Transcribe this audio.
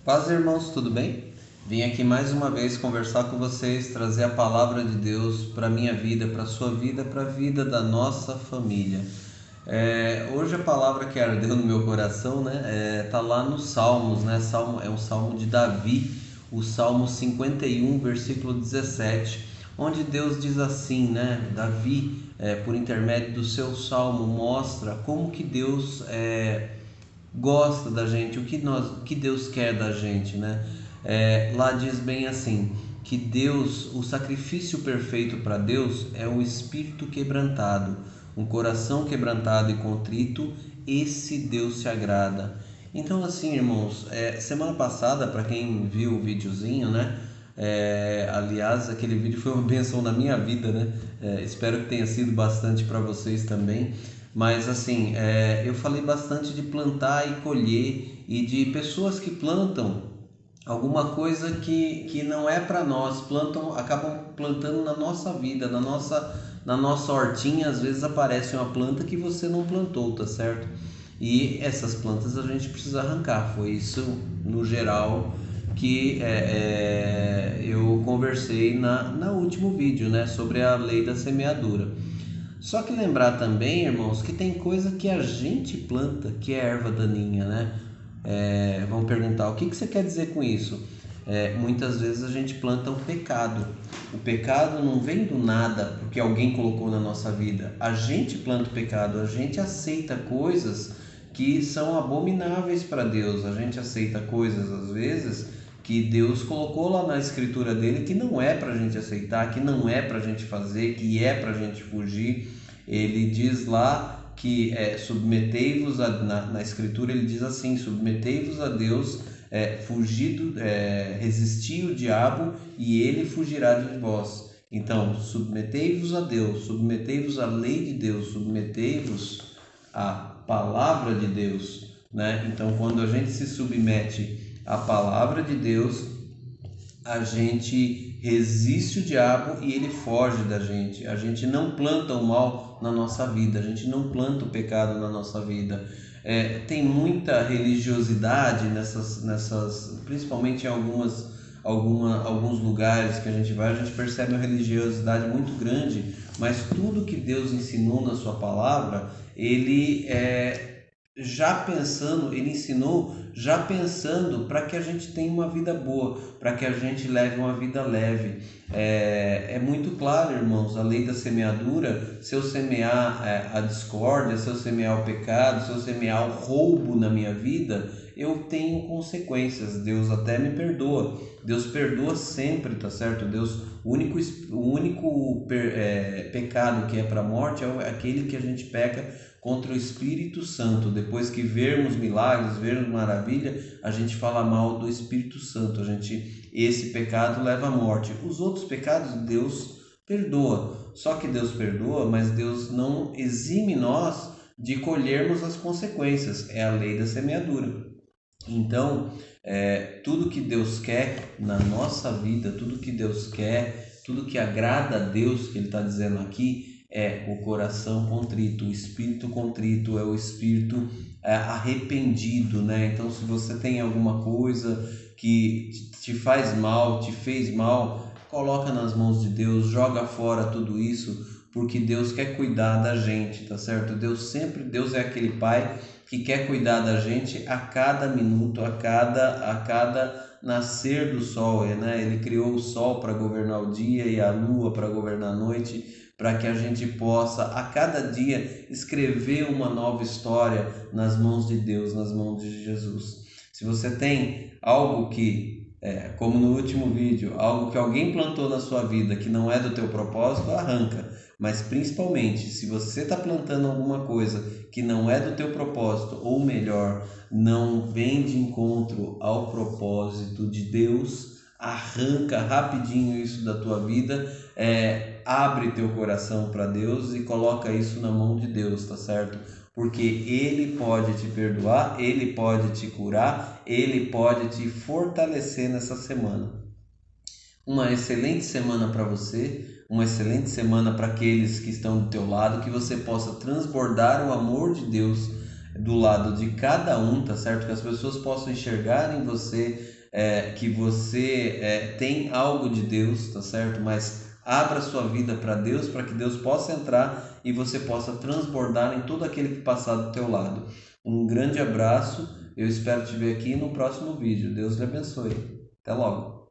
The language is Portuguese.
Paz, irmãos, tudo bem? Vim aqui mais uma vez conversar com vocês, trazer a palavra de Deus para a minha vida, para a sua vida, para a vida da nossa família. Hoje a palavra que ardeu no meu coração, tá lá nos Salmos, né? É um salmo de Davi, o Salmo 51, versículo 17, onde Deus diz assim, né? Davi, por intermédio do seu salmo, mostra como que Deus gosta da gente, o que Deus quer da gente, né? Lá diz bem assim, que Deus, o sacrifício perfeito para Deus é um espírito quebrantado, um coração quebrantado e contrito, esse Deus se agrada. Então assim, irmãos, semana passada, para quem viu o videozinho, né? Aliás, aquele vídeo foi uma bênção na minha vida, né? Espero que tenha sido bastante para vocês também. Mas assim, eu falei bastante de plantar e colher e de pessoas que plantam alguma coisa que não é para nós, acabam plantando na nossa vida, na nossa hortinha. Às vezes aparece uma planta que você não plantou, tá certo? E essas plantas a gente precisa arrancar. Foi isso, no geral, que eu conversei no último vídeo, né, sobre a lei da semeadura. Só que lembrar também, irmãos, que tem coisa que a gente planta que é erva daninha, né? Vão perguntar, o que você quer dizer com isso? Muitas vezes a gente planta um pecado. O pecado não vem do nada porque alguém colocou na nossa vida. A gente planta o pecado, a gente aceita coisas que são abomináveis para Deus. A gente aceita coisas, às vezes, que Deus colocou lá na escritura dele que não é para a gente aceitar, que não é para a gente fazer, que é para a gente fugir. Ele diz lá que submetei-vos na escritura, ele diz assim: submetei-vos a Deus, resisti o diabo e ele fugirá de vós. Então, submetei-vos a Deus, submetei-vos à lei de Deus, submetei-vos à palavra de Deus, né? Então, quando a gente se submete à palavra de Deus, a gente resiste o diabo e ele foge da gente. A gente não planta o mal na nossa vida, a gente não planta o pecado na nossa vida. Tem muita religiosidade principalmente em alguns lugares que a gente vai, a gente percebe uma religiosidade muito grande, mas tudo que Deus ensinou na sua palavra, ele ensinou já pensando para que a gente tenha uma vida boa, para que a gente leve uma vida leve. É muito claro, irmãos, a lei da semeadura. Se eu semear a discórdia, se eu semear o pecado, se eu semear o roubo na minha vida, eu tenho consequências. Deus até me perdoa. Deus perdoa sempre, tá certo? Deus, o único pecado que é para a morte é aquele que a gente peca contra o Espírito Santo. Depois que vermos milagres, vermos maravilha, a gente fala mal do Espírito Santo. Esse pecado leva à morte. Os outros pecados Deus perdoa. Só que Deus perdoa, mas Deus não exime nós de colhermos as consequências. É a lei da semeadura. Então, tudo que Deus quer na nossa vida, tudo que Deus quer, tudo que agrada a Deus, que Ele está dizendo aqui, é o coração contrito, o espírito contrito, é o espírito arrependido, né? Então, se você tem alguma coisa que te faz mal, te fez mal, coloca nas mãos de Deus, joga fora tudo isso, porque Deus quer cuidar da gente, tá certo? Deus é aquele pai que quer cuidar da gente a cada minuto, a cada nascer do sol, né? Ele criou o sol para governar o dia e a lua para governar a noite, para que a gente possa a cada dia escrever uma nova história nas mãos de Deus, nas mãos de Jesus. Se você tem algo como no último vídeo, algo que alguém plantou na sua vida que não é do teu propósito, arranca. Mas principalmente, se você está plantando alguma coisa que não é do teu propósito, ou melhor, não vem de encontro ao propósito de Deus, arranca rapidinho isso da tua vida, abre teu coração para Deus e coloca isso na mão de Deus, tá certo? Porque Ele pode te perdoar, Ele pode te curar, Ele pode te fortalecer nessa semana. Uma excelente semana para você, uma excelente semana para aqueles que estão do teu lado, que você possa transbordar o amor de Deus do lado de cada um, tá certo? Que as pessoas possam enxergar em você que você tem algo de Deus, tá certo? Mas abra sua vida para Deus, para que Deus possa entrar e você possa transbordar em todo aquele que passar do teu lado. Um grande abraço, eu espero te ver aqui no próximo vídeo. Deus lhe abençoe. Até logo.